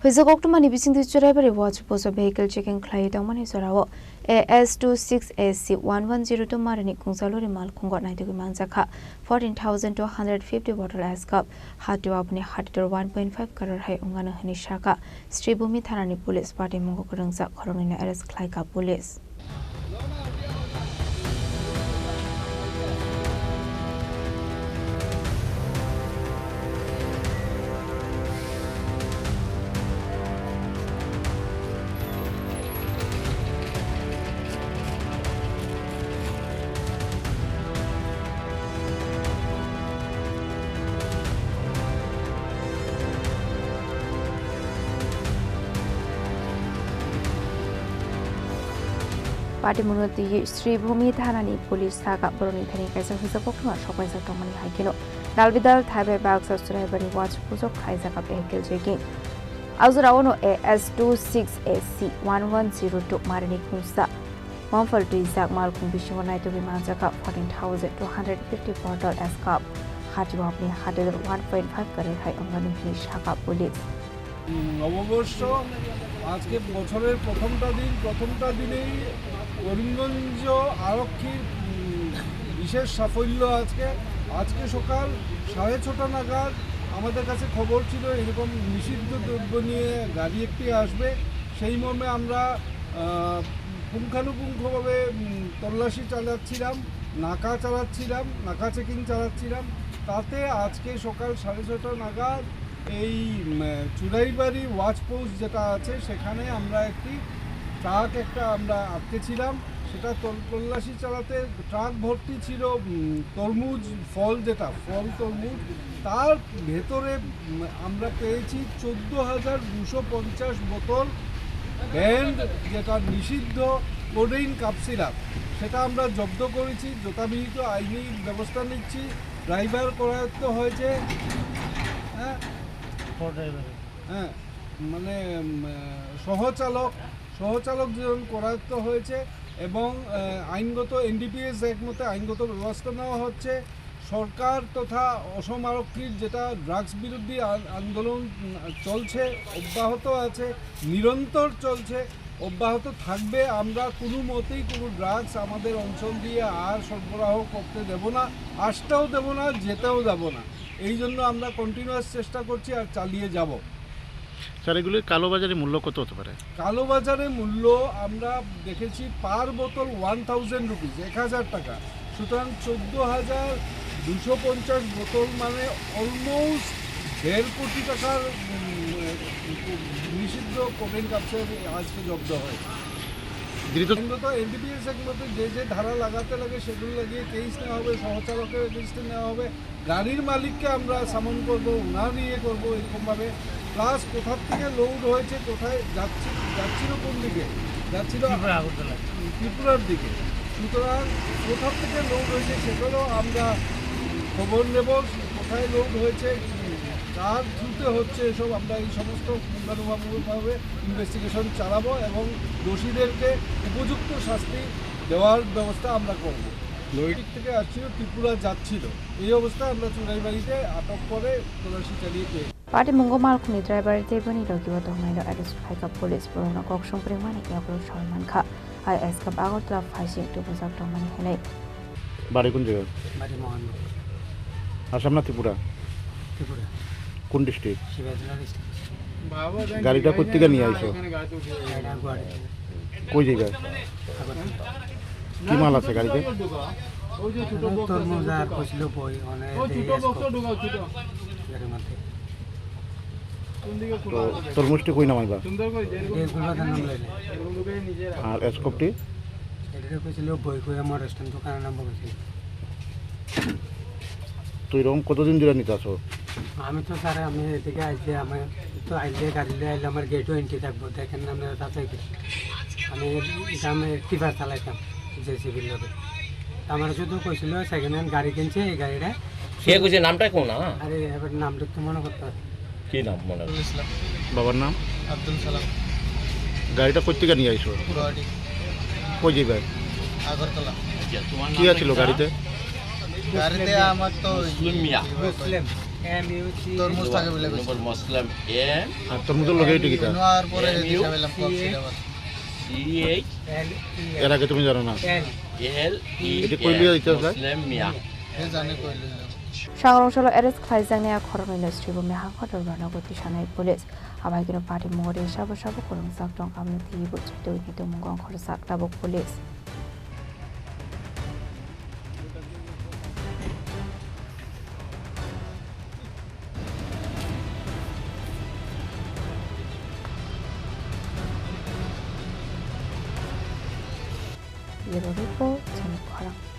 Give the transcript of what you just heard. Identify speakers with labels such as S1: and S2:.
S1: Hoijak Kotwmani Bisingtwi Churaibari watch post of vehicle checking Khlaiwi Tongmani Jorao AS26AC 1102 Marani Khungsa lori Malkhungo Naitogwi Manjakha 14,250 bottle Eskuf Hatio Aboni Hatidhar 1.5 Crore hai Wngano hani Sakha Sribhumi Thanani police Patimungo Crorwngjak Khoroknwi arrest Khlaikha police. Patimungo Sribhumi Thanani police Sakha Aboni Thanani kaisa Hoijak Kotwmani Hoijak Tongmani haikeno Dalbidal Thaibai Bag Churaibari watch post Khlaikha vehicle checking Jorao AS26AC 1102 Marani Khungsa Hoijak Malkhungo Bisingtwi Naitogwi Manjakha 14,250 bottle Eskuf Hatio Aboni Hatidhar 1.5 Crore hai Wngano hani Sakha police.
S2: অবশ্য আজকে বছরের প্রথমটা দিনেই করিমগঞ্জ আরক্ষীর বিশেষ সাফল্য আজকে সকাল 6:30 নাগাদ আমাদের কাছে খবর ছিল এরকম নিষিদ্ধ দ্রব্য নিয়ে গাড়ি একটি আসবে। সেই মর্মে আমরা পুঙ্খানুপুঙ্খভাবে তল্লাশি চালাচ্ছিলাম, নাকা চেকিং চালাচ্ছিলাম। তাতে আজকে সকাল 6:30 নাগাদ এই চুরাইবাড়ি ওয়াচ পোস্ট যেটা আছে সেখানে আমরা একটি ট্রাক আমরা আটকেছিলাম। সেটা তল্লাশি চালাতে ট্রাক ভর্তি ছিল তরমুজ ফল তরমুজ। তার ভেতরে আমরা পেয়েছি 14,250 বোতল ব্যান্ড যেটা নিষিদ্ধ কোডেইন কাপ সিরাপ। সেটা আমরা জব্দ করেছি, যথাবিহিত আইনি ব্যবস্থা নিচ্ছি। ড্রাইভার করায়ত্ত হয়েছে, মানে সহচালক যেমন করায়ত্ত হয়েছে এবং আইনগত NDPS অ্যাক্ট মতে আইনগত ব্যবস্থা নেওয়া হচ্ছে। সরকার তথা অসম আরক্ষীর যেটা ড্রাগস বিরোধী আন্দোলন চলছে, অব্যাহত আছে, নিরন্তর চলছে, অব্যাহত থাকবে। আমরা কোনো মতেই কোনো ড্রাগস আমাদের অঞ্চল দিয়ে আর সরবরাহ করতে দেব না, আসতেও দেব না, যেতেও দেব না। এই জন্য আমরা কন্টিনিউয়াস চেষ্টা করছি আর চালিয়ে যাব।
S3: স্যার, এগুলির কালোবাজারে মূল্য কত হতে পারে?
S2: কালোবাজারে মূল্য আমরা দেখেছি পার বোতল 1000 রুপিস, 1000 টাকা। সুতরাং 14,250 বোতল মানে অলমোস্ট 1.5 কোটি টাকার নিষিদ্ধ কোডেইন কাপসের আজকে জব্দ হয়। NDPS অ্যাক্ট মতে যে ধারা লাগাতে লাগে সেগুলো লাগিয়ে কেস নেওয়া হবে, সহচালকের এগেইনস্টে নেওয়া হবে, গাড়ির মালিককে আমরা সামন করবো, ওনার করবো এরকমভাবে। প্লাস কোথার থেকে লোড হয়েছে, কোথায় যাচ্ছিল, কোন দিকে যাচ্ছিল, ত্রিপুরার দিকে। সুতরাং কোথার থেকে লোড হয়েছে সেগুলো আমরা খবর নেব, কোথায় লোড হয়েছে, কার থ্রুতে হচ্ছে, এসব আমরা এই সমস্ত পুঙ্খানুপুঙ্খভাবে ইনভেস্টিগেশন চালাবো এবং দোষীদেরকে উপযুক্ত শাস্তি দেওয়ার ব্যবস্থা আমরা করব। দিক থেকে আসছিল, ত্রিপুরা যাচ্ছিল, এই অবস্থায় আমরা চুরাইবাড়িতে আটক করে তল্লাশি চালিয়ে পেয়ে।
S1: Patimungo Malkhungo Churaibari Aboni Tongmani arrest Khlaikha police Khorang Khungsa Manjakha Eskuf Agortala Phasing to Hoijak Tongmani henai.
S3: বাড়ি কোন জায়গায়?
S4: বাড়ি মহানগর।
S3: আসাম না ত্রিপুরা?
S4: ত্রিপুরা।
S3: কোন ডিস্ট্রিক্ট?
S4: শিবাজলা ডিস্ট্রিক্ট।
S3: গাড়িটা কোথা থেকে নিয়ে আইছো? কোন জায়গায়? কি মাল আছে গাড়িতে?
S4: তরমুজ আর কইছিল বই অনেক
S3: তরমুজটি কই নামাইবা? আর এসকপটি?
S4: এটা কইছিল বই কই আমার রেস্টুরেন্ট দোকানের নাম বলছিল।
S3: তো এরকম কতদিন ধরে নিতে আসো?
S4: আমি তো স্যার আমি এদিকে আইলে আমি তো আইলে গাড়ি আইলে আমার গেটও এন্ট্রি থাকবো, দেখেন আমরা তাতে আমি টিপার চালাইতাম JCB লোকে। আমার শুধু কইছিল সেকেন্ড হ্যান্ড গাড়ি কিনছে, এই গাড়িটা
S5: কে কইছে নামটা কোন না?
S4: আরে এবার নামটা তো মনে করতে
S5: কি নাম মনে
S4: ইসলাম।
S3: বাবার নাম?
S4: আব্দুল সালাম।
S3: গাড়িটা কোথা থেকে নিয়ে আইছো?
S4: পুরোয়াডি।
S3: কই জায়গায়?
S4: আগরতলা।
S3: কি আছিল গাড়িতে?
S4: গাড়িতে আমার তো
S5: মুসলিম মিয়া।
S4: মুসলিম
S6: তরমুজ থাকে বলে
S5: নম্বর মুসলিম এম
S3: আর তরমুজের লগে এইটা কিটা
S6: নোয়ার পরে দিছাইলাম কক্সিরাবার
S5: সি এইচ
S3: এর আগে তুমি জানো না
S5: এল ই
S3: এটা কইলিয়া দিছস না
S5: মুসলিম মিয়া
S6: হে জানে কইলো
S1: Sangrong eres Khhlaijangni Khoroknwi Sribhumi hangkhotor ranagoti sanai police abaigino Patimungo de sabo Khorokngjak tong kamni thi buchite ni Tongmani khorsak tabok police Jorao Chini Khorang